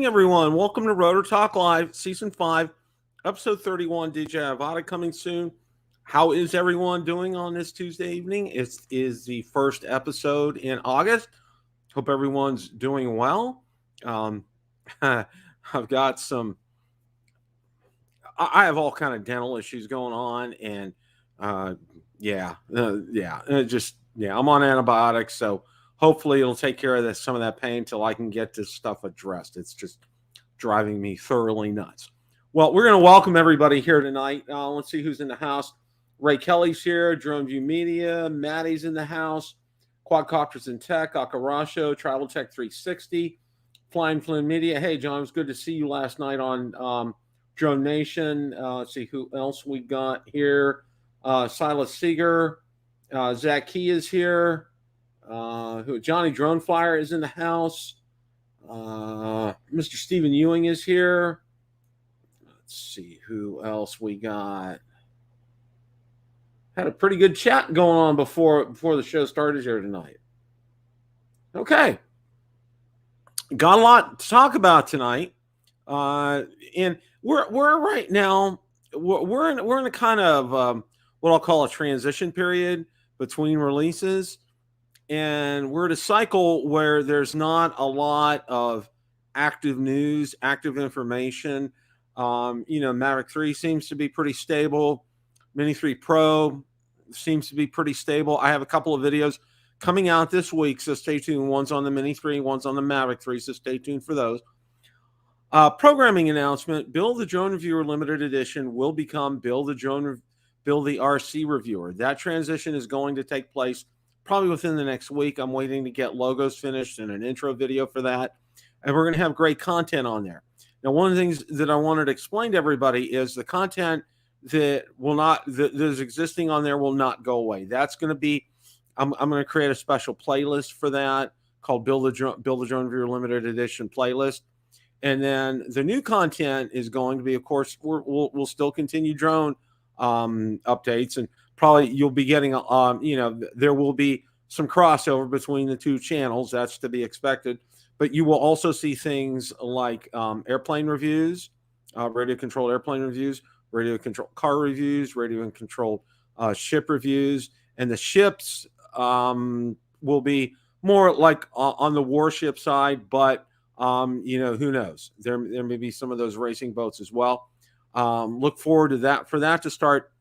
everyone. Welcome to Rotor Talk Live, Season 5, Episode 31, DJI Avata coming soon. How is everyone doing on this Tuesday evening? It is the first episode in August. Hope everyone's doing well. I've got I have all kind of dental issues going on, and I'm on antibiotics, so hopefully it'll take care of some of that pain till I can get this stuff addressed. It's just driving me thoroughly nuts. Well, we're going to welcome everybody here tonight. Let's see who's in the house. Ray Kelly's here, Drone View Media, Maddie's in the house, Quadcopters in Tech, Akaracho, Travel Tech 360, Flying Flynn Media. Hey, John, it was good to see you last night on Drone Nation. Let's see who else we got here. Silas Seeger, Zach Key is here. Johnny Drone Flyer is in the house. Mr. Stephen Ewing is here. Let's see who else we got. Had a pretty good chat going on before the show started here tonight. Okay, got a lot to talk about tonight, and we're right now we're in a kind of what I'll call a transition period between releases. And we're at a cycle where there's not a lot of active news, active information. Mavic 3 seems to be pretty stable. Mini 3 Pro seems to be pretty stable. I have a couple of videos coming out this week, so stay tuned. One's on the Mini 3, one's on the Mavic 3, so stay tuned for those. Programming announcement, Bill the Drone Reviewer Limited Edition will become Bill the RC Reviewer. That transition is going to take place probably within the next week. I'm waiting to get logos finished and an intro video for that. And we're going to have great content on there. Now, one of the things that I wanted to explain to everybody is the content that is existing on there will not go away. That's going to be, I'm going to create a special playlist for that called Build the Drone Viewer Limited Edition playlist. And then the new content is going to be, of course, we'll still continue drone updates, and probably you'll be getting, there will be some crossover between the two channels. That's to be expected. But you will also see things like airplane reviews, radio-controlled airplane reviews, radio-controlled car reviews, radio-controlled ship reviews. And the ships will be more like on the warship side, but, who knows? There may be some of those racing boats as well. Look forward to that, for that to start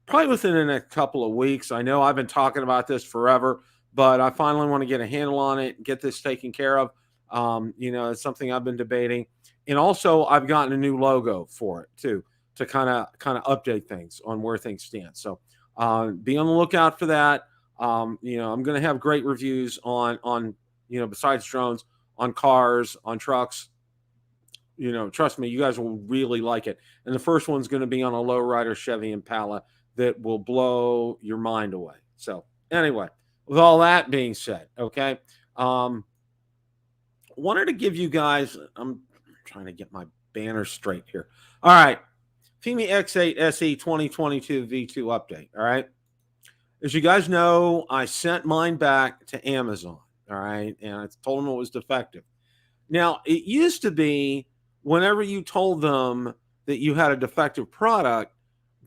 probably within the next couple of weeks. I know I've been talking about this forever, but I finally want to get a handle on it, get this taken care of. It's something I've been debating. And also I've gotten a new logo for it too, to kind of update things on where things stand. So be on the lookout for that. I'm going to have great reviews on besides drones, on cars, on trucks. Trust me, you guys will really like it. And the first one's going to be on a lowrider Chevy Impala that will blow your mind away. So anyway, with all that being said, okay, wanted to give you guys, I'm trying to get my banner straight here. All right, Fimi X8 SE 2022 V2 update. All right, as you guys know, I sent mine back to Amazon. All right, and I told them it was defective. Now, it used to be whenever you told them that you had a defective product,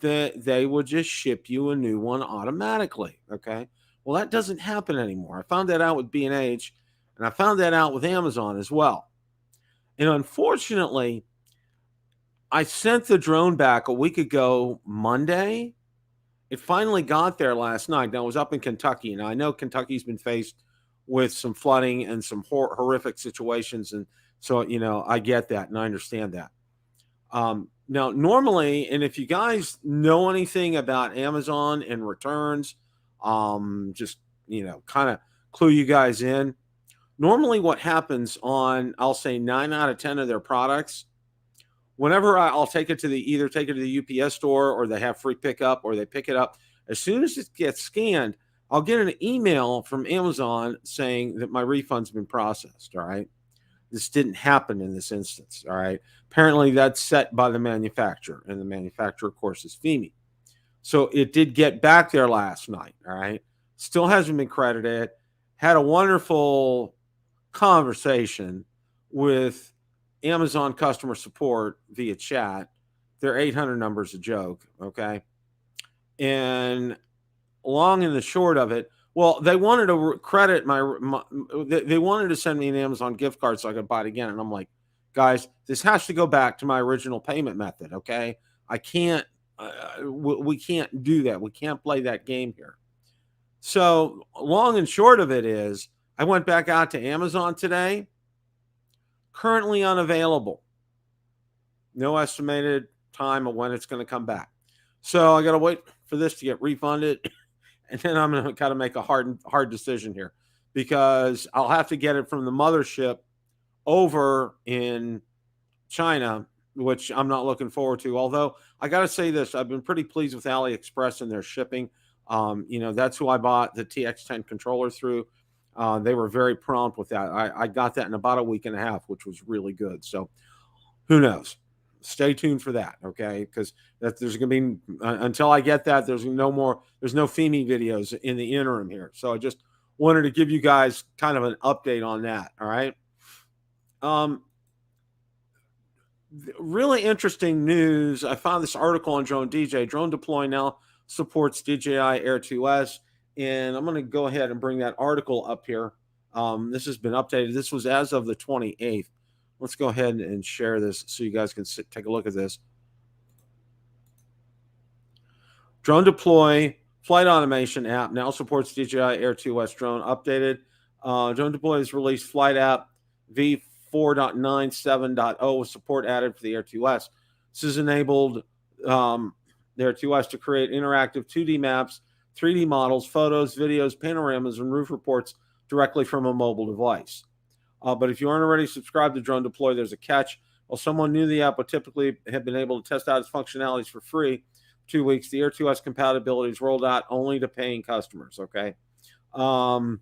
that they would just ship you a new one automatically. Okay. Well, that doesn't happen anymore. I found that out with B&H, and I found that out with Amazon as well. And unfortunately, I sent the drone back a week ago Monday. It finally got there last night. Now, I was up in Kentucky, and I know Kentucky's been faced with some flooding and some horrific situations. And so, I get that and I understand that. Now, normally, and if you guys know anything about Amazon and returns, just, kind of clue you guys in. Normally what happens on, I'll say 9 out of 10 of their products, whenever I'll take it to the UPS store, or they have free pickup, or they pick it up, as soon as it gets scanned, I'll get an email from Amazon saying that my refund's been processed. All right. This didn't happen in this instance. All right. Apparently that's set by the manufacturer, and the manufacturer, of course, is Fimi. So it did get back there last night. All right. Still hasn't been credited. Had a wonderful conversation with Amazon customer support via chat. Their 800 number is a joke, okay? And long and the short of it, well, they wanted to credit they wanted to send me an Amazon gift card so I could buy it again. And I'm like, guys, this has to go back to my original payment method, okay? I can't, we can't do that. We can't play that game here. So long and short of it is, I went back out to Amazon today. Currently unavailable. No estimated time of when it's going to come back. So I got to wait for this to get refunded. And then I'm going to kind of make a hard decision here, because I'll have to get it from the mothership over in China, which I'm not looking forward to. Although I got to say this, I've been pretty pleased with AliExpress and their shipping. That's who I bought the TX10 controller through. They were very prompt with that. I got that in about a week and a half, which was really good. So who knows? Stay tuned for that, okay? Because there's going to be, until I get that, there's no Fimi videos in the interim here. So I just wanted to give you guys kind of an update on that, all right? Really interesting news. I found this article on Drone DJ. Drone Deploy now supports DJI Air 2S, and I'm going to go ahead and bring that article up here. This has been updated. This was as of the 28th. Let's go ahead and share this so you guys can take a look at this. Drone Deploy flight automation app now supports DJI Air 2S drone updated. Drone Deploy has released flight app v4.97.0 with support added for the Air 2S. This has enabled the Air 2S to create interactive 2D maps, 3D models, photos, videos, panoramas, and roof reports directly from a mobile device. But if you aren't already subscribed to Drone Deploy, there's a catch. While someone new to the app would typically have been able to test out its functionalities for free for 2 weeks, the Air 2S compatibility is rolled out only to paying customers, okay? While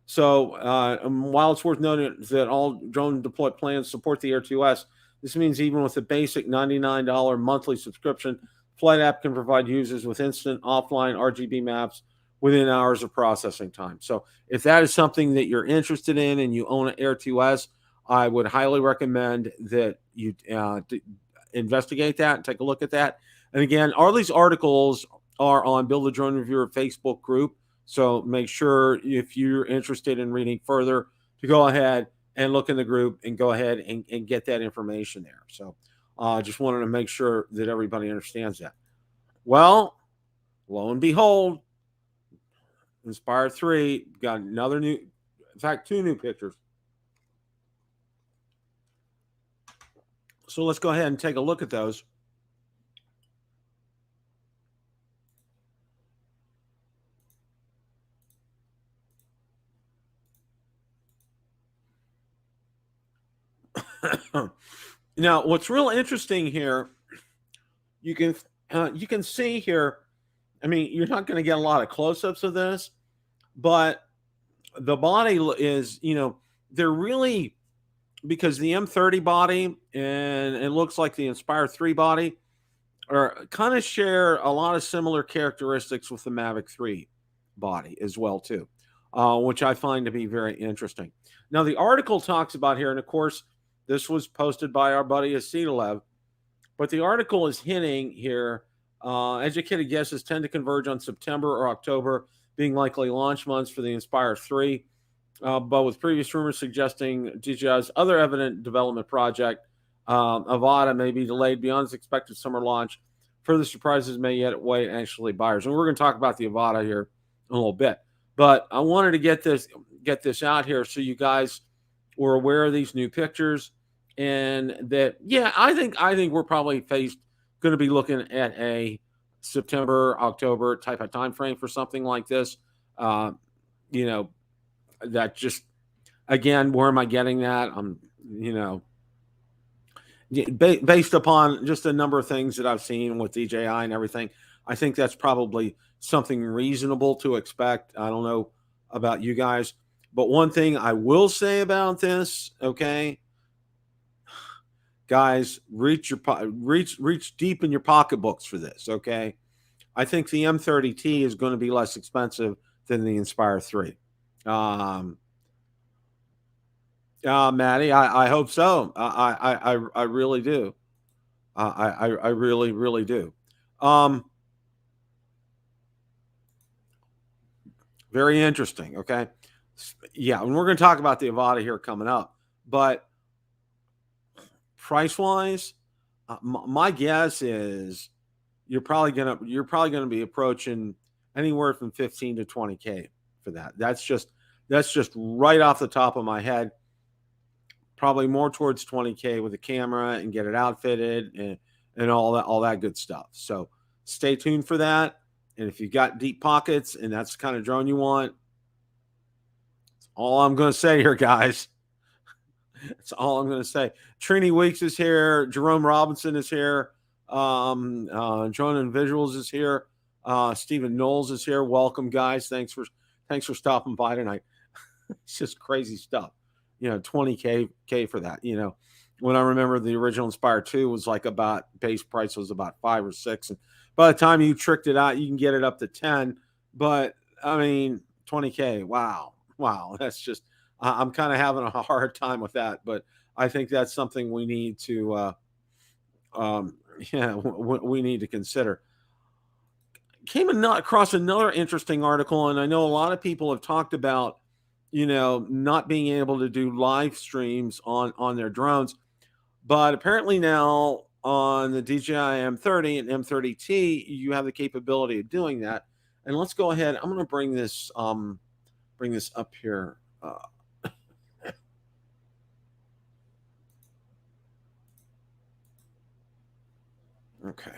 it's worth noting that all Drone Deploy plans support the Air 2S, this means even with a basic $99 monthly subscription, Flight app can provide users with instant offline RGB maps within hours of processing time. So if that is something that you're interested in and you own an Air 2S, I would highly recommend that you investigate that and take a look at that. And again, all these articles are on Build a Drone Reviewer Facebook group. So make sure if you're interested in reading further to go ahead and look in the group and go ahead and get that information there. So just wanted to make sure that everybody understands that. Well, lo and behold, Inspire 3 got another new, in fact, 2 new pictures. So let's go ahead and take a look at those. Now, what's real interesting here, you can see here, I mean, you're not going to get a lot of close-ups of this, but the body is, they're really, because the M30 body and it looks like the Inspire 3 body are kind of share a lot of similar characteristics with the Mavic 3 body as well too, which I find to be very interesting. Now, the article talks about here, and of course, this was posted by our buddy Asitalev, but the article is hinting here, educated guesses tend to converge on September or October being likely launch months for the Inspire 3, but with previous rumors suggesting DJI's other evident development project, Avada, may be delayed beyond its expected summer launch. Further surprises may yet await actually buyers. And we're going to talk about the Avada here in a little bit. But I wanted to get this out here so you guys were aware of these new pictures. And that, yeah, I think we're probably going to be looking at a September, October type of time frame for something like this. That just, again, where am I getting that? Based upon just a number of things that I've seen with DJI and everything, I think that's probably something reasonable to expect. I don't know about you guys, but one thing I will say about this, okay, guys, reach deep in your pocketbooks for this, okay? I think the M30T is going to be less expensive than the Inspire 3. Maddie, I hope so. I really do. I really, really do. Very interesting. Okay. Yeah. And we're going to talk about the Avada here coming up. But price wise, my guess is you're probably gonna be approaching anywhere from 15 to 20K for that. That's just right off the top of my head. Probably more towards 20K with a camera and get it outfitted and all that good stuff. So stay tuned for that. And if you've got deep pockets and that's the kind of drone you want, that's all I'm going to say here, guys. That's all I'm going to say. Trini Weeks is here. Jerome Robinson is here. Drone and Visuals is here. Stephen Knowles is here. Welcome, guys. Thanks for stopping by tonight. It's just crazy stuff. 20K for that. When I remember the original Inspire 2 was like about base price was about 5 or 6. And by the time you tricked it out, you can get it up to 10. But I mean, 20K. Wow. That's just, I'm kind of having a hard time with that. But I think that's something we need to, we need to consider. Came across another interesting article, and I know a lot of people have talked about, not being able to do live streams on their drones, but apparently now on the DJI M30 and M30T, you have the capability of doing that. And let's go ahead. I'm going to bring this up here. Okay.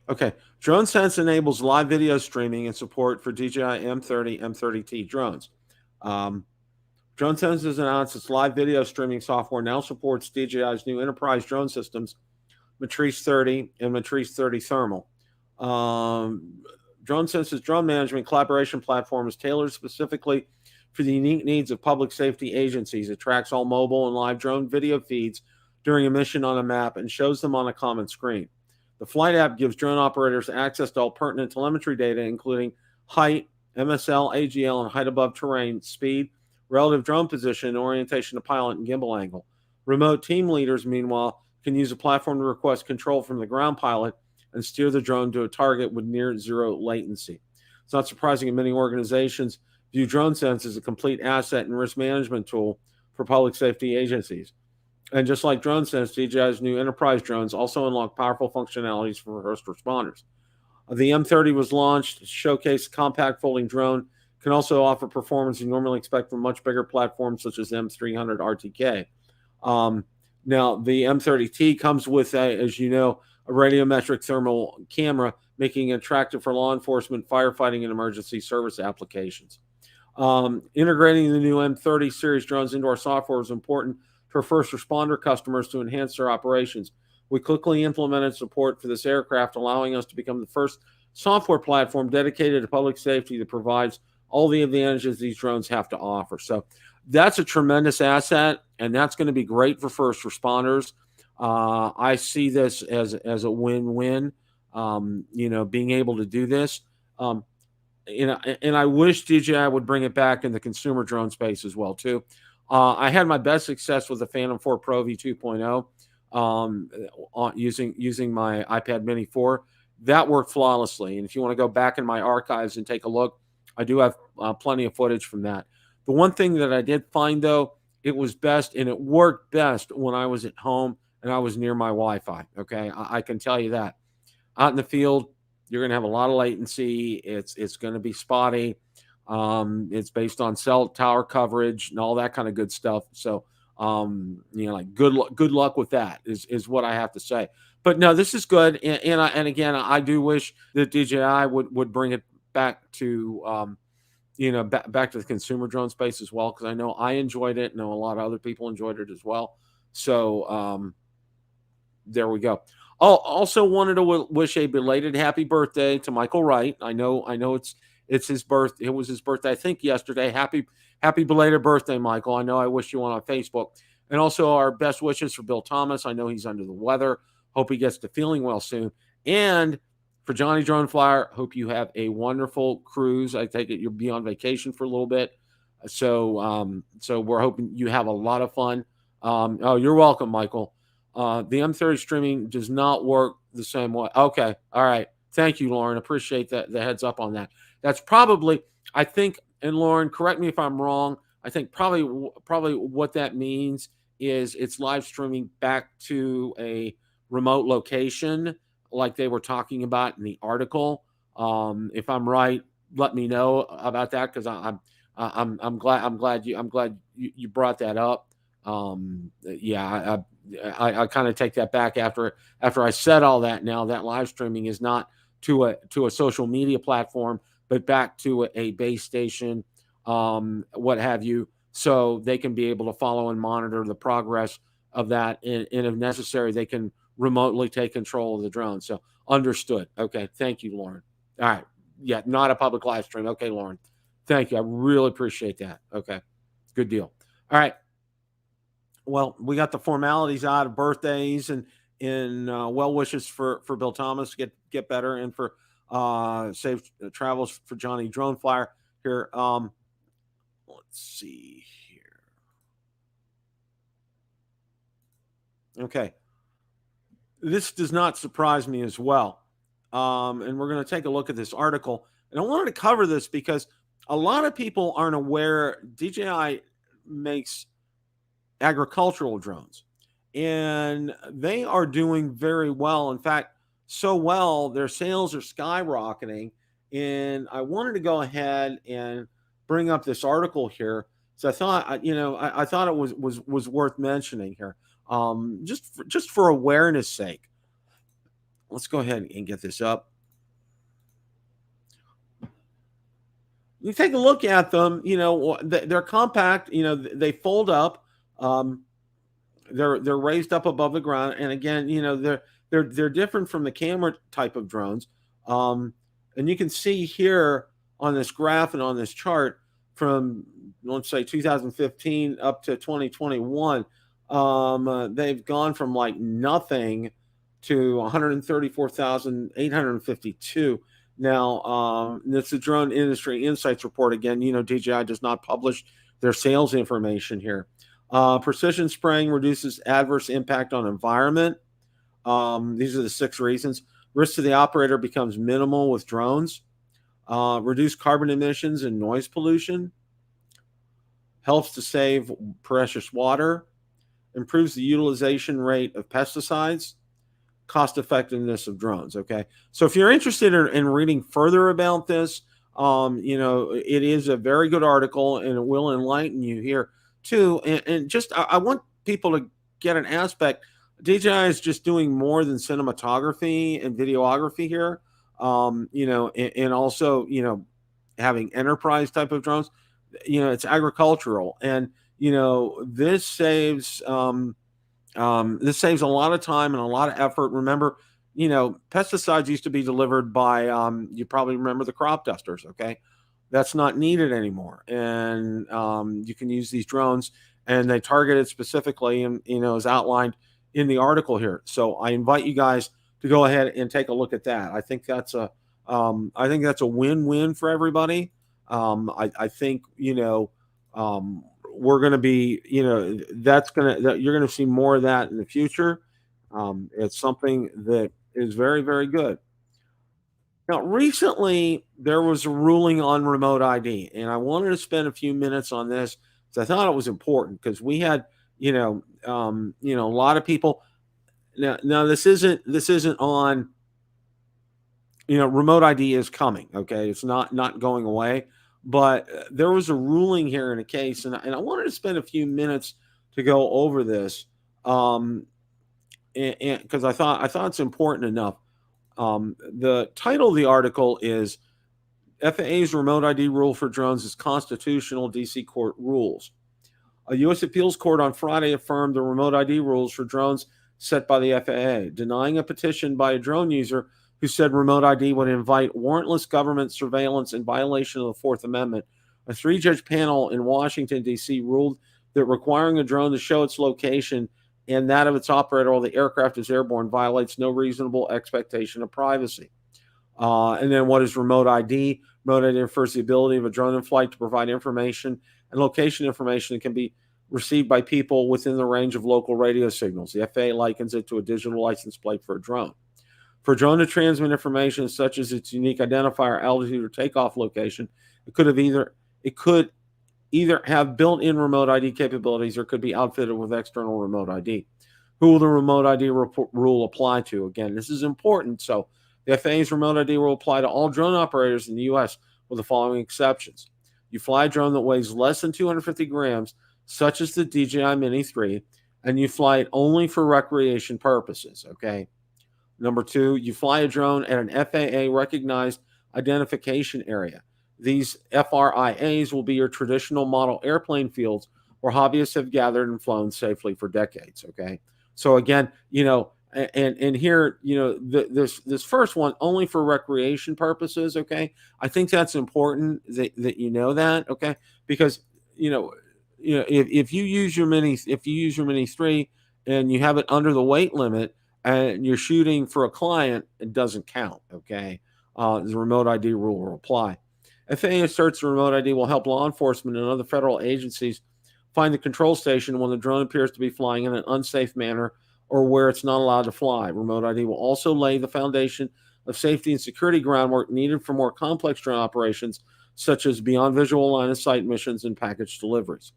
Okay. DroneSense enables live video streaming and support for DJI M30, M30T drones. DroneSense has announced its live video streaming software now supports DJI's new enterprise drone systems, Matrice 30 and Matrice 30 Thermal. DroneSense's drone management collaboration platform is tailored specifically for the unique needs of public safety agencies. It tracks all mobile and live drone video feeds during a mission on a map and shows them on a common screen. The Flight app gives drone operators access to all pertinent telemetry data, including height, MSL, AGL, and height above terrain, speed, relative drone position, orientation to pilot, and gimbal angle. Remote team leaders, meanwhile, can use a platform to request control from the ground pilot and steer the drone to a target with near zero latency. It's not surprising that many organizations view DroneSense as a complete asset and risk management tool for public safety agencies. And just like DroneSense, DJI's new enterprise drones also unlock powerful functionalities for first responders. The M30 was launched to showcase a compact folding drone, can also offer performance you normally expect from much bigger platforms such as M300 RTK. Now, the M30T comes with, as you know, a radiometric thermal camera, making it attractive for law enforcement, firefighting, and emergency service applications. Integrating the new M30 series drones into our software is important for first responder customers to enhance their operations. We quickly implemented support for this aircraft, allowing us to become the first software platform dedicated to public safety that provides all the advantages these drones have to offer. So that's a tremendous asset, and that's going to be great for first responders. I see this as a win-win, being able to do this. And I wish DJI would bring it back in the consumer drone space as well, too. I had my best success with the Phantom 4 Pro V2.0 using my iPad Mini 4. That worked flawlessly. And if you want to go back in my archives and take a look, I do have plenty of footage from that. The one thing that I did find, though, it was best and it worked best when I was at home and I was near my Wi-Fi. Okay, I can tell you that. Out in the field, you're going to have a lot of latency. It's going to be spotty. It's based on cell tower coverage and all that kind of good stuff. So, good luck with that is what I have to say. But no, this is good. And again, I do wish that DJI would bring it back to, back to the consumer drone space as well. Cause I know I enjoyed it. I know a lot of other people enjoyed it as well. So, there we go. Oh, also wanted to wish a belated happy birthday to Michael Wright. I know it's his birthday. It was his birthday, I think, yesterday. Happy belated birthday, Michael. I know I wish you on Facebook. And also our best wishes for Bill Thomas. I know he's under the weather. Hope he gets to feeling well soon. And for Johnny Drone Flyer, hope you have a wonderful cruise. I take it you'll be on vacation for a little bit. So we're hoping you have a lot of fun. Oh, you're welcome, Michael. The M30 streaming does not work the same way. Okay. All right. Thank you, Lauren. Appreciate that, the heads up on that. That's probably, I think, and Lauren, correct me if I'm wrong, I think probably what that means is it's live streaming back to a remote location like they were talking about in the article. If I'm right, let me know about that, because I'm glad you brought that up. Yeah, I kind of take that back after I said all that. Now that live streaming is not to a social media platform, but back to a base station, what have you, so they can be able to follow and monitor the progress of that, and if necessary, they can remotely take control of the drone. So understood. Okay, thank you, Lauren. All right, yeah, not a public live stream. Okay, Lauren, thank you. I really appreciate that. Okay, good deal. All right. Well, we got the formalities out of birthdays and well wishes for Bill Thomas to get better, and for safe travels for Johnny Drone Flyer here. Let's see here. Okay, this does not surprise me as well, and we're going to take a look at this article. And I wanted to cover this because a lot of people aren't aware DJI makes agricultural drones, and they are doing very well. In fact, so well, their sales are skyrocketing. And I wanted to go ahead and bring up this article here. So I thought, I thought it was worth mentioning here, just for awareness sake. Let's go ahead and get this up. You take a look at them. They're compact. They fold up. They're raised up above the ground, and again, they're different from the camera type of drones. And you can see here on this graph and on this chart from, let's say, 2015 up to 2021, they've gone from like nothing to 134,852. Now, it's the Drone Industry Insights report. Again, DJI does not publish their sales information here. Precision spraying reduces adverse impact on environment. These are the 6 reasons. Risk to the operator becomes minimal with drones. Reduce carbon emissions and noise pollution. Helps to save precious water. Improves the utilization rate of pesticides. Cost effectiveness of drones. Okay, so if you're interested in reading further about this, it is a very good article, and it will enlighten you here too. And just I want people to get an aspect. DJI is just doing more than cinematography and videography here, and also having enterprise type of drones. It's agricultural, and this saves a lot of time and a lot of effort. Remember, pesticides used to be delivered by you probably remember the crop dusters. Okay, that's not needed anymore, and you can use these drones, and they target it specifically, and as outlined in the article here. So I invite you guys to go ahead and take a look at that. I think that's a win-win for everybody. I think we're going to be you're going to see more of that in the future. It's something that is very, very good. Now, recently there was a ruling on remote ID, and I wanted to spend a few minutes on this because I thought it was important, because we had a lot of people. Now this isn't on. Remote ID is coming. Okay, it's not going away. But there was a ruling here in a case, and I wanted to spend a few minutes to go over this, and because I thought it's important enough. The title of the article is FAA's remote ID rule for drones is constitutional, DC court rules. A U.S. appeals court on Friday affirmed the remote ID rules for drones set by the FAA, denying a petition by a drone user who said remote ID would invite warrantless government surveillance in violation of the Fourth Amendment. A 3-judge panel in Washington, D.C. ruled that requiring a drone to show its location and that of its operator while the aircraft is airborne violates no reasonable expectation of privacy. And then what is remote ID? Remote ID refers to the ability of a drone in flight to provide information and location information that can be received by people within the range of local radio signals. The FAA likens it to a digital license plate for a drone. For a drone to transmit information such as its unique identifier, altitude, or takeoff location, it could either have built-in remote ID capabilities or could be outfitted with external remote ID. Who will the remote ID rule apply to? Again, this is important. So the FAA's remote ID will apply to all drone operators in the U.S. with the following exceptions. You fly a drone that weighs less than 250 grams, such as the DJI Mini 3, and you fly it only for recreation purposes, okay? Number 2, you fly a drone at an FAA-recognized identification area. These FRIAs will be your traditional model airplane fields where hobbyists have gathered and flown safely for decades, okay? So again, and here, this first one, only for recreation purposes, okay? I think that's important that you know that, okay? Because, if you use your Mini 3 and you have it under the weight limit and you're shooting for a client, it doesn't count, okay? The remote ID rule will apply. FAA asserts the remote ID will help law enforcement and other federal agencies find the control station when the drone appears to be flying in an unsafe manner or where it's not allowed to fly. Remote ID will also lay the foundation of safety and security groundwork needed for more complex drone operations, such as beyond visual line of sight missions and package deliveries.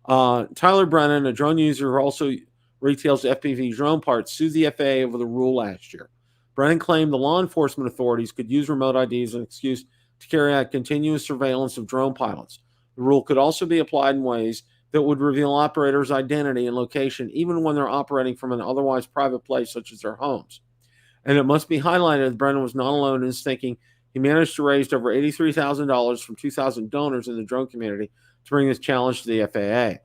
Tyler Brennan, a drone user who also retails FPV drone parts, sued the FAA over the rule last year. Brennan claimed the law enforcement authorities could use remote ID as an excuse to carry out continuous surveillance of drone pilots. The rule could also be applied in ways that would reveal operators' identity and location, even when they're operating from an otherwise private place, such as their homes. And it must be highlighted that Brennan was not alone in his thinking. He managed to raise over $83,000 from 2,000 donors in the drone community to bring this challenge to the FAA.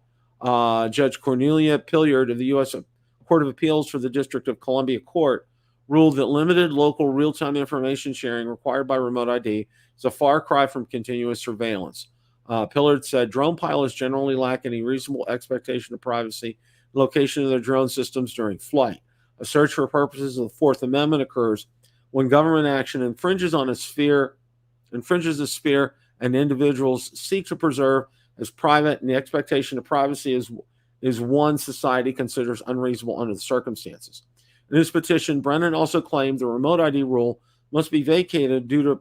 Judge Cornelia Pilliard of the U.S. Court of Appeals for the District of Columbia Court ruled that limited local real-time information sharing required by remote ID is a far cry from continuous surveillance. Pilliard said drone pilots generally lack any reasonable expectation of privacy and location of their drone systems during flight. A search for purposes of the Fourth Amendment occurs when government action infringes the sphere and individuals seek to preserve as private, and the expectation of privacy is one society considers unreasonable under the circumstances. In his petition, Brennan also claimed the remote ID rule must be vacated due to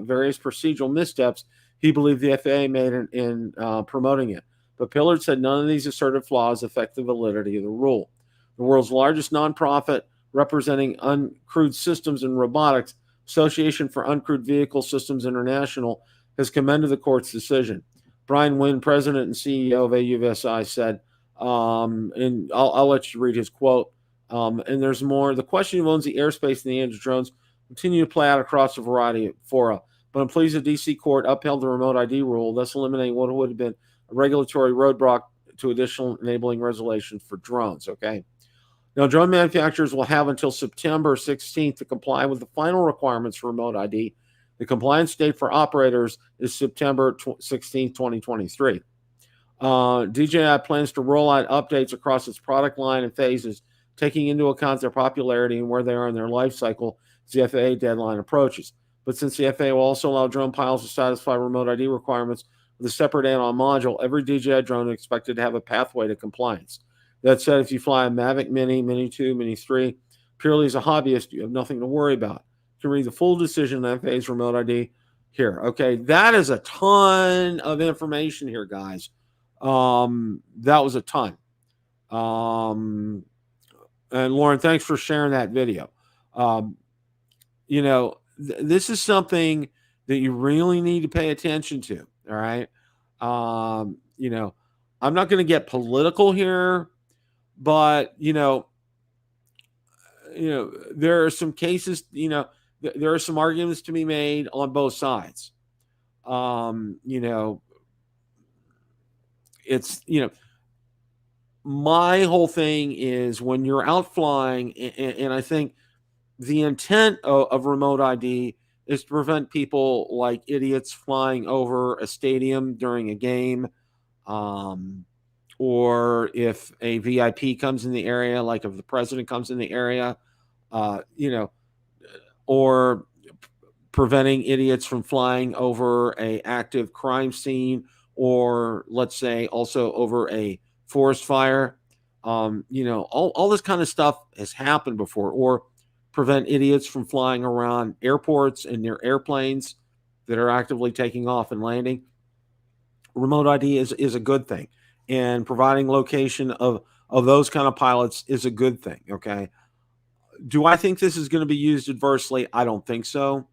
various procedural missteps he believed the FAA made in promoting it. But Pilliard said none of these asserted flaws affect the validity of the rule. The world's largest nonprofit representing uncrewed systems and robotics, Association for Uncrewed Vehicle Systems International, has commended the court's decision. Brian Wynn, president and CEO of AUVSI, said, and I'll let you read his quote, and there's more. The question of who owns the airspace in the hands of drones continue to play out across a variety of fora, but I'm pleased the D.C. court upheld the remote ID rule, thus eliminating what would have been a regulatory roadblock to additional enabling regulations for drones, okay? Now, drone manufacturers will have until September 16th to comply with the final requirements for remote ID. The compliance date for operators is September 16th, 2023. DJI plans to roll out updates across its product line in phases, taking into account their popularity and where they are in their life cycle as the FAA deadline approaches. But since the FAA will also allow drone pilots to satisfy remote ID requirements with a separate add-on module, every DJI drone is expected to have a pathway to compliance. That said, if you fly a Mavic Mini, Mini 2, Mini 3, purely as a hobbyist, you have nothing to worry about. You can read the full decision on FAA's remote ID here. Okay, that is a ton of information here, guys. That was a ton. And Lauren, thanks for sharing that video. This is something that you really need to pay attention to. All right. I'm not going to get political here, but there are some cases, there are some arguments to be made on both sides. It's, my whole thing is when you're out flying, and I think the intent of remote ID is to prevent people like idiots flying over a stadium during a game, or if a VIP comes in the area, like if the president comes in the area, or preventing idiots from flying over a active crime scene, or let's say also over a forest fire. All this kind of stuff has happened before, or prevent idiots from flying around airports and near airplanes that are actively taking off and landing. Remote ID is a good thing, and providing location of those kind of pilots is a good thing. Okay. Do I think this is going to be used adversely? I don't think so.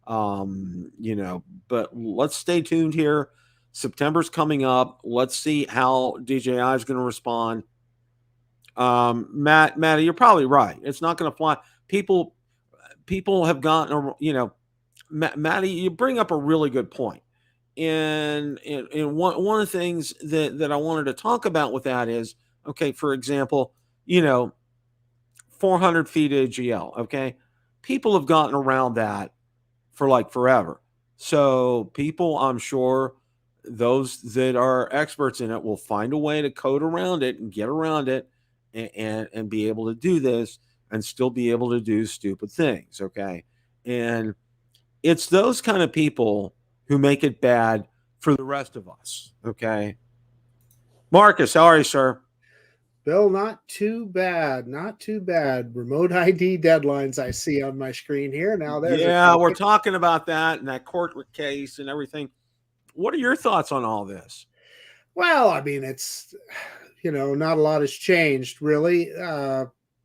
But let's stay tuned here. September's coming up. Let's see how DJI is going to respond. Matty, you're probably right. It's not going to fly. People have gotten, Matty, you bring up a really good point. And one of the things that I wanted to talk about with that is, okay, for example, 400 feet AGL. Okay. People have gotten around that for like forever. So people, I'm sure those that are experts in it will find a way to code around it and get around it and be able to do this and still be able to do stupid things. Okay. And it's those kind of people who make it bad for the rest of us. Okay. Marcus, how are you, sir? Bill, not too bad. Not too bad. Remote ID deadlines I see on my screen here. Now we're talking about that and that court case and everything. What are your thoughts on all this? Well, I mean, it's, not a lot has changed really.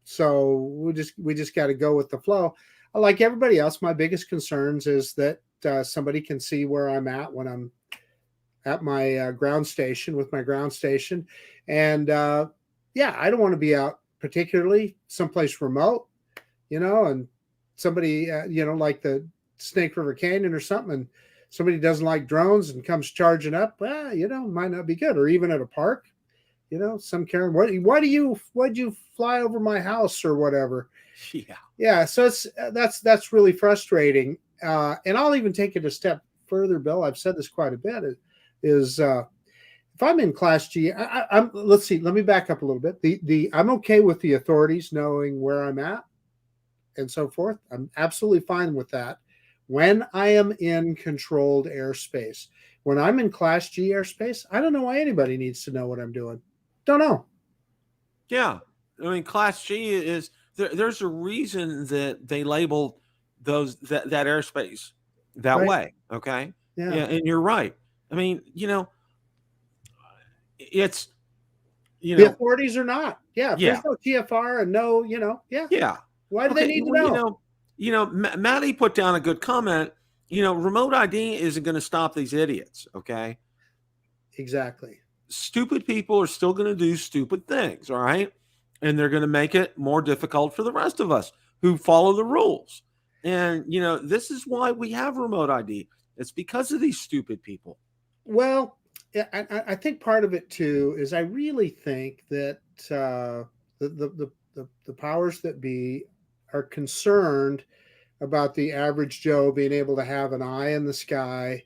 So we just got to go with the flow. Like everybody else, my biggest concerns is that somebody can see where I'm at when I'm at my ground station with my ground station. And I don't want to be out particularly someplace remote, and somebody, like the Snake River Canyon or something, and somebody doesn't like drones and comes charging up, might not be good. Or even at a park, some Karen, why'd you fly over my house or whatever? Yeah. So that's really frustrating. And I'll even take it a step further, Bill. I've said this quite a bit. Is if I'm in Class G, let's see. Let me back up a little bit. I'm okay with the authorities knowing where I'm at and so forth. I'm absolutely fine with that when I am in controlled airspace. When I'm in Class G airspace, I don't know why anybody needs to know what I'm doing. Don't know. Yeah, I mean, Class G is there's a reason that they label that airspace that way. Okay. Yeah, and you're right. I mean, it's the authorities are not. Yeah, if there's no TFR and no, Yeah. Why do they need to know? Maddie put down a good comment. Remote ID isn't going to stop these idiots. Okay. Exactly. Stupid people are still going to do stupid things. All right. And they're going to make it more difficult for the rest of us who follow the rules. And, this is why we have remote ID. It's because of these stupid people. Well, I think part of it too is I really think that the powers that be are concerned about the average Joe being able to have an eye in the sky,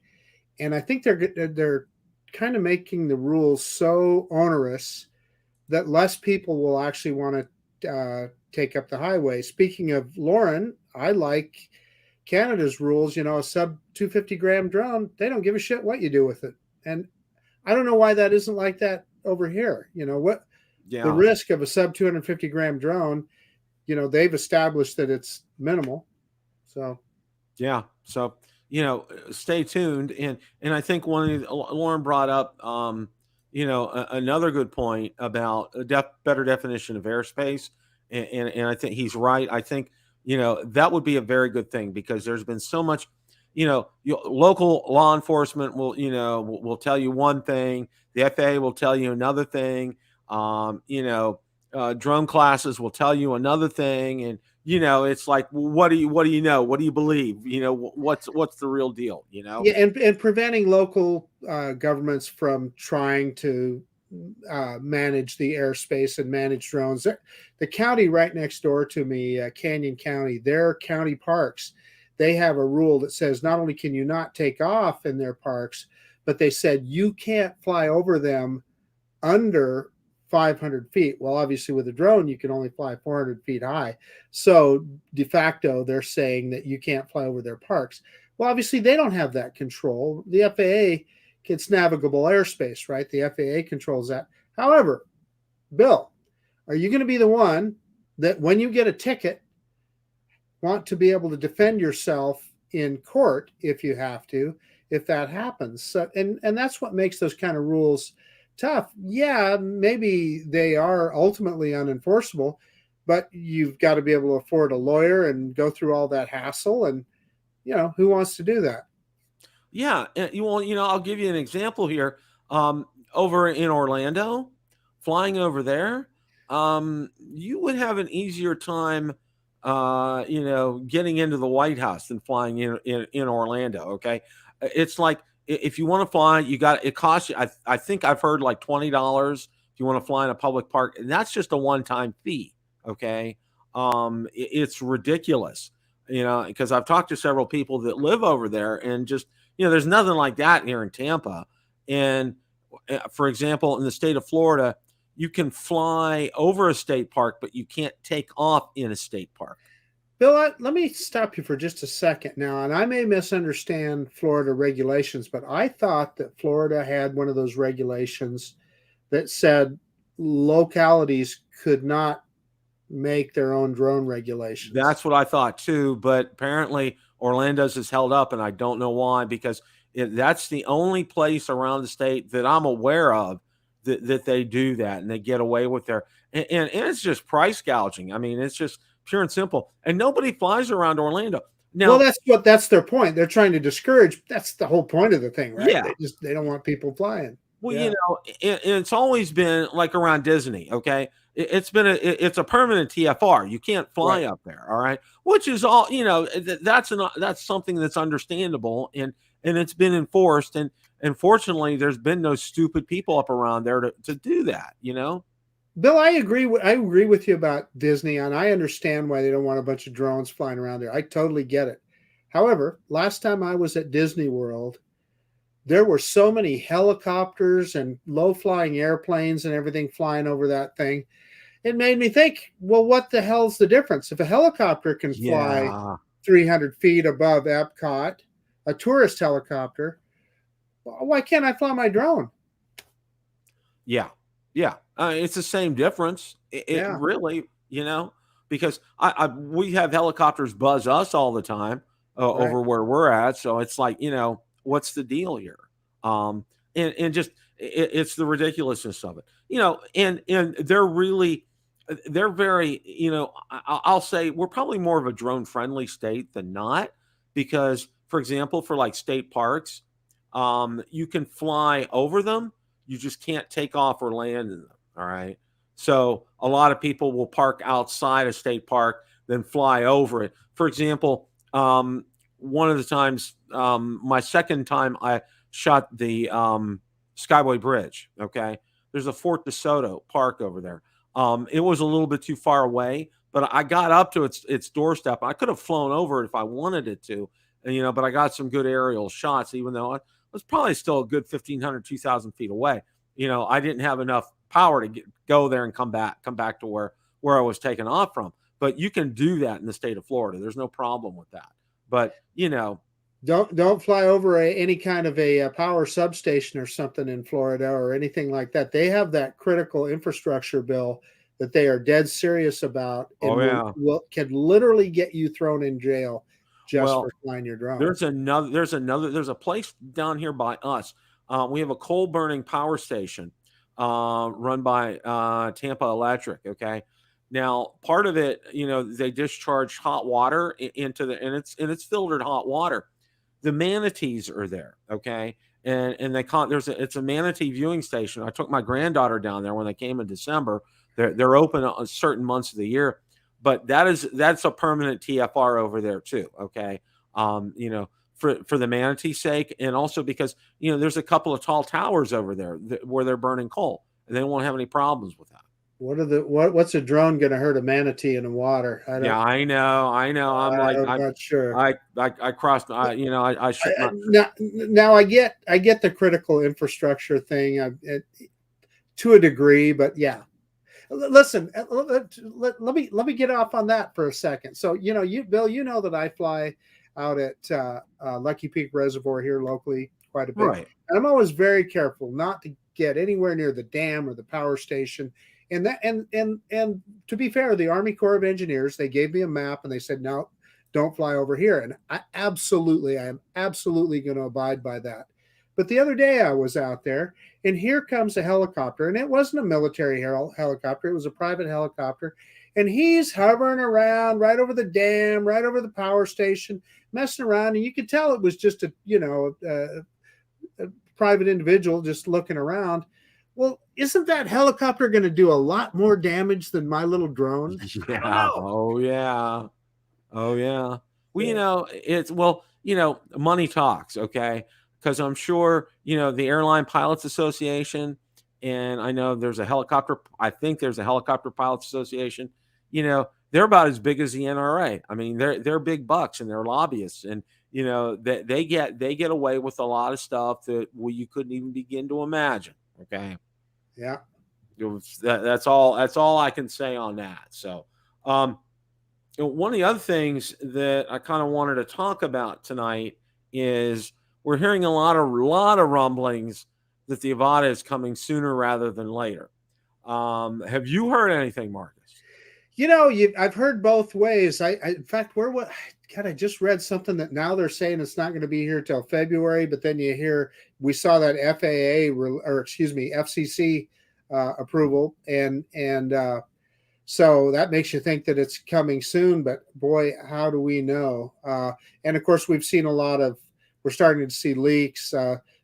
and I think they're kind of making the rules so onerous that less people will actually want to take up the highway. Speaking of Lauren, I like Canada's rules. A sub 250 gram drone, they don't give a shit what you do with it. And I don't know why that isn't like that over here. The risk of a sub 250 gram drone, they've established that it's minimal. So, yeah. So, stay tuned. And I think Lauren brought up, another good point about a better definition of airspace. And I think he's right. I think, that would be a very good thing, because there's been so much, local law enforcement will tell you one thing. The FAA will tell you another thing. Drone classes will tell you another thing. And, it's like, what do you know? What do you believe? What's the real deal? Yeah. And preventing local governments from trying to manage the airspace and manage drones. The county right next door to me, Canyon County, their county parks, they have a rule that says not only can you not take off in their parks, but they said you can't fly over them under 500 feet. Well, obviously with a drone, you can only fly 400 feet high. So de facto, they're saying that you can't fly over their parks. Well, obviously they don't have that control. The FAA gets navigable airspace, right? The FAA controls that. However, Bill, are you going to be the one that when you get a ticket, want to be able to defend yourself in court if you have to, if that happens? So, and that's what makes those kind of rules tough. Yeah, maybe they are ultimately unenforceable, but you've got to be able to afford a lawyer and go through all that hassle. And, who wants to do that? Yeah. I'll give you an example here. Over in Orlando, flying over there, you would have an easier time, getting into the White House than flying in Orlando. Okay. It's like, if you want to fly, it costs you, I think I've heard like $20 if you want to fly in a public park, and that's just a one-time fee. Okay. It's ridiculous, because I've talked to several people that live over there, and just, there's nothing like that here in Tampa. And for example, in the state of Florida, you can fly over a state park, but you can't take off in a state park. Bill, let me stop you for just a second now, and I may misunderstand Florida regulations, but I thought that Florida had one of those regulations that said localities could not make their own drone regulations. That's what I thought too, but apparently Orlando's is held up, and I don't know why, because that's the only place around the state that I'm aware of that they do that, and they get away with their, and it's just price gouging. I mean, it's just pure and simple, and nobody flies around Orlando. Now, well, that's their point. They're trying to discourage. That's the whole point of the thing, right? Yeah. They don't want people flying. Well, it's always been like around Disney. Okay. It's a permanent TFR. You can't fly up there. All right. Which is all, that's something that's understandable, and it's been enforced. And fortunately, there's been no stupid people up around there to do that, Bill, I agree with you about Disney, and I understand why they don't want a bunch of drones flying around there. I totally get it. However, last time I was at Disney World, there were so many helicopters and low-flying airplanes and everything flying over that thing. It made me think, well, what the hell's the difference? If a helicopter can fly 300 feet above Epcot, a tourist helicopter, why can't I fly my drone? Yeah. It's the same difference. It really, because we have helicopters buzz us all the time over where we're at. So it's like, what's the deal here? And just, it's the ridiculousness of it, and they're very, I'll say we're probably more of a drone friendly state than not, because for example, for like state parks, you can fly over them. You just can't take off or land in them. All right. So a lot of people will park outside a state park, then fly over it. For example, one of the times, my second time I shot the Skyway Bridge. Okay. There's a Fort DeSoto park over there. It was a little bit too far away, but I got up to its doorstep. I could have flown over it if I wanted it to, but I got some good aerial shots, even though I was probably still a good 1,500, 2,000 feet away. I didn't have enough power to go there and come back to where I was taking off from. But you can do that in the state of Florida. There's no problem with that. But don't fly over any kind of a power substation or something in Florida or anything like that. They have that critical infrastructure bill that they are dead serious about. And can literally get you thrown in jail just for flying your drone. There's a place down here by us. We have a coal burning power station run by Tampa Electric. Okay. Now, part of it, they discharge hot water into and it's filtered hot water. The manatees are there. Okay. And it's a manatee viewing station. I took my granddaughter down there when they came in December. They're open on certain months of the year, but that's a permanent TFR over there too. Okay. For the manatee sake, and also because, there's a couple of tall towers over there where they're burning coal, and they won't have any problems with that. What's a drone going to hurt a manatee in the water? I know. I'm not sure. I crossed. I should now I get the critical infrastructure thing. to a degree, but yeah. Listen, let me get off on that for a second. So, Bill, you know that I fly out at Lucky Peak Reservoir here locally quite a bit. Right. And I'm always very careful not to get anywhere near the dam or the power station. And to be fair, the Army Corps of Engineers, they gave me a map and they said, no, don't fly over here. And I am absolutely going to abide by that. But the other day I was out there and here comes a helicopter, and it wasn't a military helicopter, it was a private helicopter. And he's hovering around right over the dam, right over the power station, messing around. And you could tell it was just a private individual just looking around. Well, isn't that helicopter going to do a lot more damage than my little drone? Yeah. Oh, yeah. Oh, yeah. Well, money talks, okay? Because I'm sure, the Airline Pilots Association, and I know I think there's a Helicopter Pilots Association, they're about as big as the NRA. I mean, they're big bucks and they're lobbyists, and they get away with a lot of stuff that you couldn't even begin to imagine. Okay. Yeah. That's all I can say on that. So, one of the other things that I kind of wanted to talk about tonight is we're hearing a lot of rumblings that the Avada is coming sooner rather than later. Have you heard anything, Marcus? I've heard both ways. In fact, I just read something that now they're saying it's not going to be here till February, but then we saw that FCC approval, and so that makes you think that it's coming soon. But boy, how do we know? And of course, we're starting to see leaks,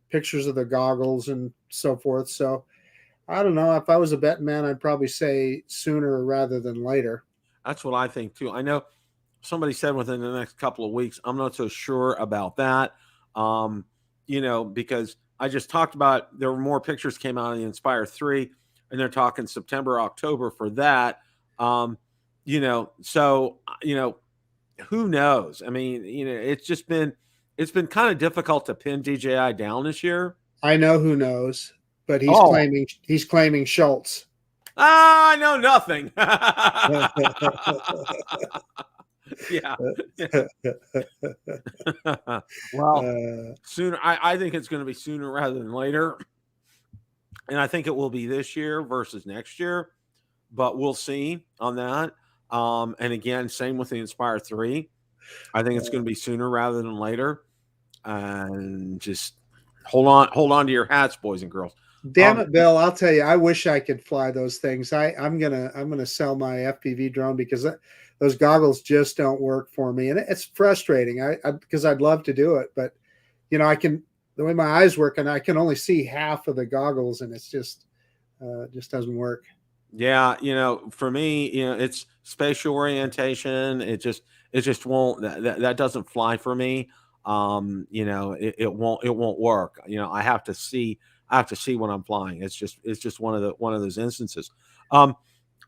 pictures of the goggles and so forth. So I don't know. If I was a betting man, I'd probably say sooner rather than later. That's what I think too. I know somebody said within the next couple of weeks. I'm not so sure about that. Because I just talked about, there were more pictures came out of the Inspire 3, and they're talking September, October for that. So, who knows? I mean, it's been kind of difficult to pin DJI down this year. I know who knows, but he's claiming Schultz. I know nothing. Yeah. Well, sooner. I think it's going to be sooner rather than later, and I think it will be this year versus next year, but we'll see on that. And again, same with the Inspire 3. I think it's going to be sooner rather than later, and just hold on to your hats, boys and girls. Damn it, Bill! I'll tell you, I wish I could fly those things. I'm gonna sell my FPV drone because those goggles just don't work for me, and it's frustrating. Because I'd love to do it, but the way my eyes work, and I can only see half of the goggles, and it's just doesn't work. Yeah, for me, it's spatial orientation. It just won't. That doesn't fly for me. It won't work. I have to see when I'm flying. It's just one of those instances.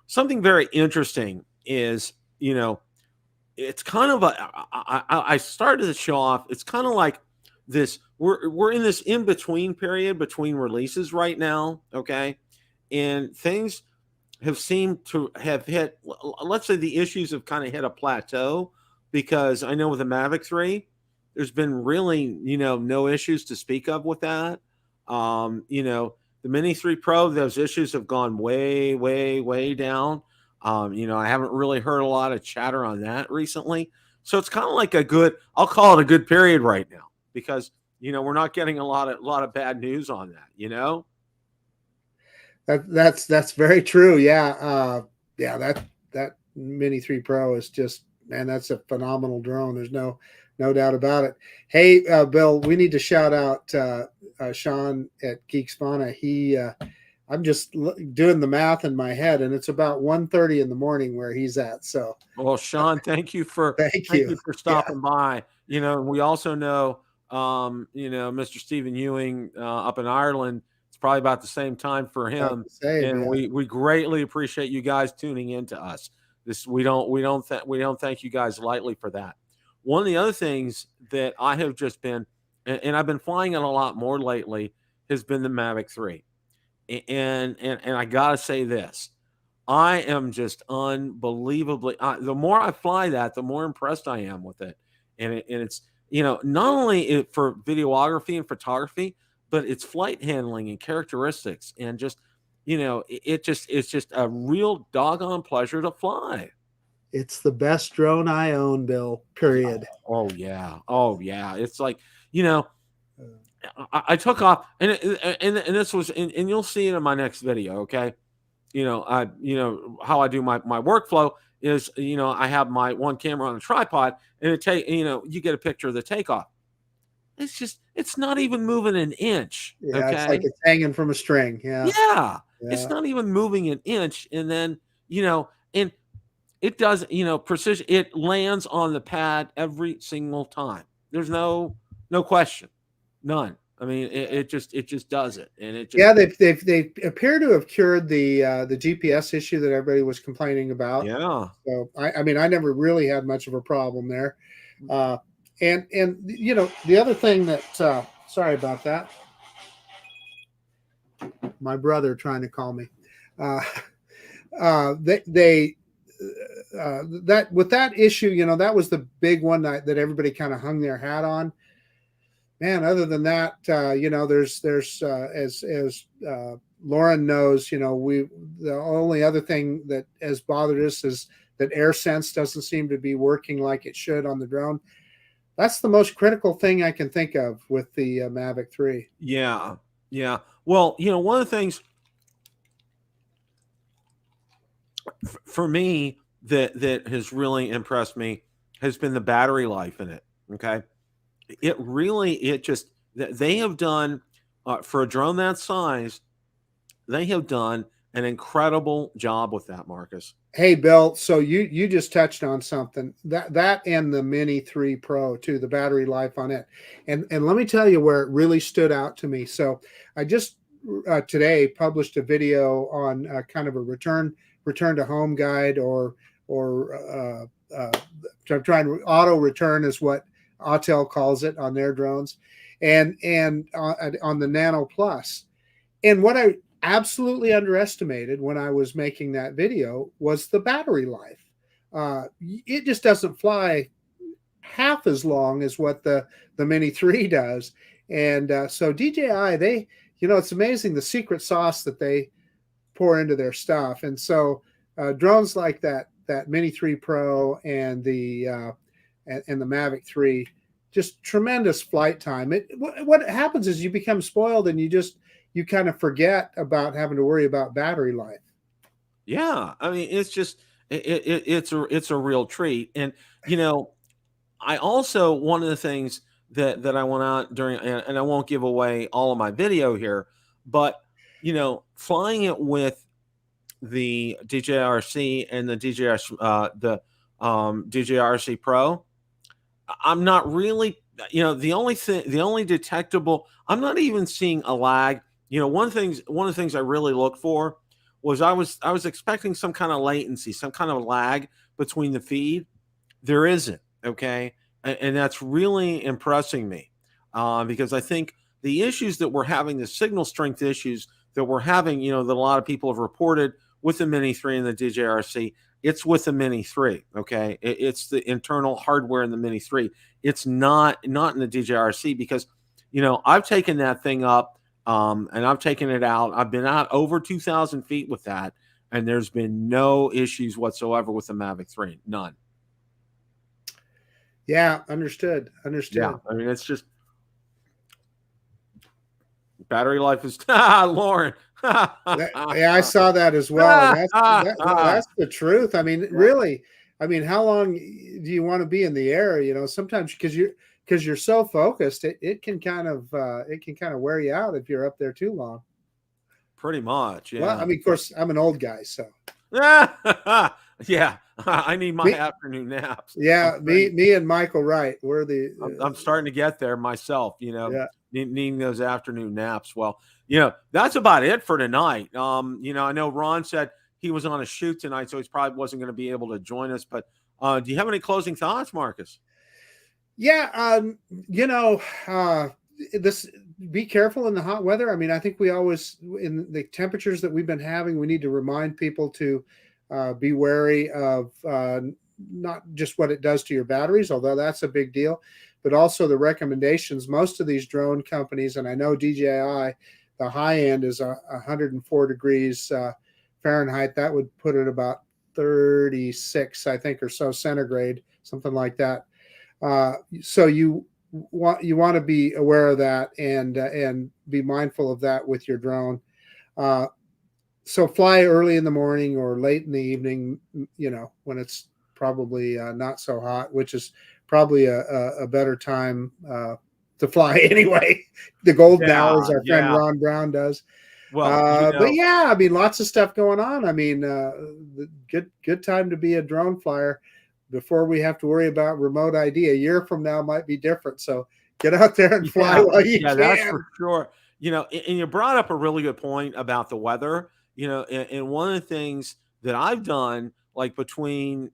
Something very interesting is, it's kind of I started to show off. It's kind of like this. We're in this in between period between releases right now. Okay. And things have seemed to have hit, let's say the issues have kind of hit a plateau, because I know with the Mavic 3, there's been really, no issues to speak of with that. The Mini 3 Pro, those issues have gone way, way, way down. I haven't really heard a lot of chatter on that recently. So it's kind of like I'll call it a good period right now, because, we're not getting a lot of bad news on that, That's very true. Yeah. That Mini 3 Pro is just, man, that's a phenomenal drone. There's no doubt about it. Hey, Bill, we need to shout out Sean at Geeks Fauna. I'm just doing the math in my head, and it's about 1:30 in the morning where he's at. So, well, Sean, thank you for stopping by. We also know, Mr. Stephen Ewing up in Ireland. It's probably about the same time for him, and we greatly appreciate you guys tuning in to us. We don't thank you guys lightly for that. One of the other things that I have just been, and I've been flying it a lot more lately, has been the Mavic 3. And I gotta say this, I am just unbelievably. The more I fly that, the more impressed I am with it, and it's not only for videography and photography, but it's flight handling and characteristics, and just it's just a real doggone pleasure to fly. It's the best drone I own, Bill. Period. Oh yeah, oh yeah. It's like you know. I took off, and this was, and you'll see it in my next video. Okay, how I do my workflow is, I have my one camera on a tripod, and you get a picture of the takeoff. It's not even moving an inch. Yeah, it's like Okay, it's hanging from a string. Yeah, yeah, it's yeah. not even moving an inch, and then and it does, precision. It lands on the pad every single time. There's no question. None. I mean, it just does it, and it just Yeah, they appear to have cured the GPS issue that everybody was complaining about. yeah. So I mean, I never really had much of a problem there. And the other thing that sorry about that, my brother trying to call me. That with that issue, that was the big one that everybody kind of hung their hat on. Man, other than that, there's as Lauren knows, the only other thing that has bothered us is that AirSense doesn't seem to be working like it should on the drone. That's the most critical thing I can think of with the Mavic 3. Yeah. Yeah. Well, one of the things for me that has really impressed me has been the battery life in it. Okay. They have done, for a drone that size, they have done an incredible job with that, Marcus. Hey, Bill, so you just touched on something, that and the Mini 3 Pro too, the battery life on it. And let me tell you where it really stood out to me. So I just today published a video on kind of a return to home guide, or trying to auto return is what Autel calls it on their drones, and on the Nano Plus. And what I absolutely underestimated when I was making that video was the battery life. It just doesn't fly half as long as what the Mini 3 does. And so DJI, it's amazing the secret sauce that they pour into their stuff. And so drones like that Mini 3 Pro and the Mavic 3, just tremendous flight time. What happens is you become spoiled, and you kind of forget about having to worry about battery life. Yeah, I mean, it's just it's a real treat. And I also, one of the things that I went out during, and I won't give away all of my video here, but flying it with the DJI RC and the DJI DJI RC Pro, I'm not really, the only detectable, I'm not even seeing a lag. One of the things I really looked for was I was expecting some kind of latency, some kind of lag between the feed. There isn't. Okay. And that's really impressing me, because I think the issues that we're having, the signal strength issues that we're having, that a lot of people have reported with the Mini 3 and the DJI RC, it's with the Mini 3. Okay. It's the internal hardware in the Mini 3. It's not in the DJI RC, because, I've taken that thing up, and I've taken it out. I've been out over 2,000 feet with that, and there's been no issues whatsoever with the Mavic 3. None. Yeah, understood. Yeah, I mean, it's just battery life is Lauren. Yeah, I saw that as well. That's the truth. I mean, really. I mean, how long do you want to be in the air? Sometimes because you're so focused, it can kind of wear you out if you're up there too long. Pretty much. Yeah. Well, I mean, of course, I'm an old guy, so. Yeah, I need my afternoon naps. Yeah, me and Michael Wright, we're I'm starting to get there myself. Needing those afternoon naps. Well, that's about it for tonight. I know Ron said he was on a shoot tonight, so he probably wasn't going to be able to join us. But do you have any closing thoughts, Marcus? Yeah, this be careful in the hot weather. I mean, I think we always, in the temperatures that we've been having, we need to remind people to be wary of not just what it does to your batteries, although that's a big deal, but also the recommendations. Most of these drone companies, and I know DJI, the high end is 104 degrees Fahrenheit. That would put it about 36, I think, or so centigrade, something like that. So you want to be aware of that and be mindful of that with your drone. So fly early in the morning or late in the evening, when it's probably not so hot, which is probably a better time to fly anyway. The golden hours, our friend Ron Brown does. Well, but yeah, I mean, lots of stuff going on. I mean, good time to be a drone flyer before we have to worry about remote ID. A year from now might be different. So get out there and fly while you can. That's for sure. And you brought up a really good point about the weather. And one of the things that I've done, like between,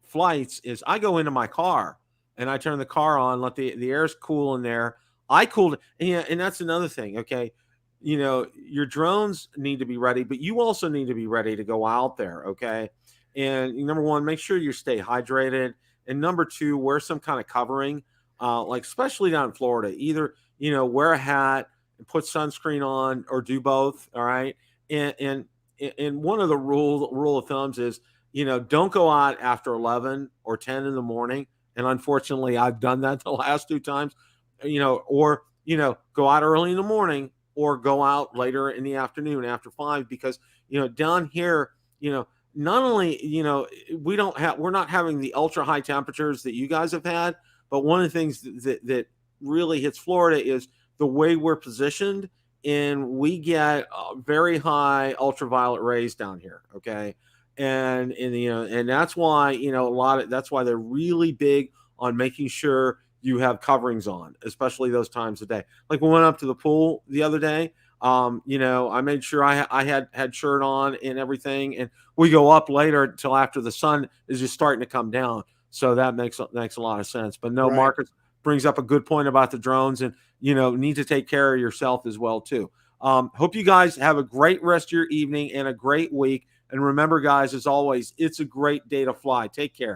flights, is I go into my car and I turn the car on, let the air's cool in there. I cooled it. And that's another thing. Okay. Your drones need to be ready, but you also need to be ready to go out there. Okay. And number one, make sure you stay hydrated. And number two, wear some kind of covering, like especially down in Florida. Either, wear a hat and put sunscreen on, or do both. All right. And one of the rule of thumbs is, don't go out after 11 or 10 in the morning. And unfortunately, I've done that the last 2 times, or, go out early in the morning or go out later in the afternoon after 5, because, down here, not only, we're not having the ultra high temperatures that you guys have had, but one of the things that really hits Florida is the way we're positioned, and we get very high ultraviolet rays down here. Okay. And that's why, that's why they're really big on making sure you have coverings on, especially those times of day. Like we went up to the pool the other day. I made sure I had shirt on and everything, and we go up later until after the sun is just starting to come down. So that makes a lot of sense. But no, right. Marcus brings up a good point about the drones, and need to take care of yourself as well too. Hope you guys have a great rest of your evening and a great week. And remember, guys, as always, it's a great day to fly. Take care.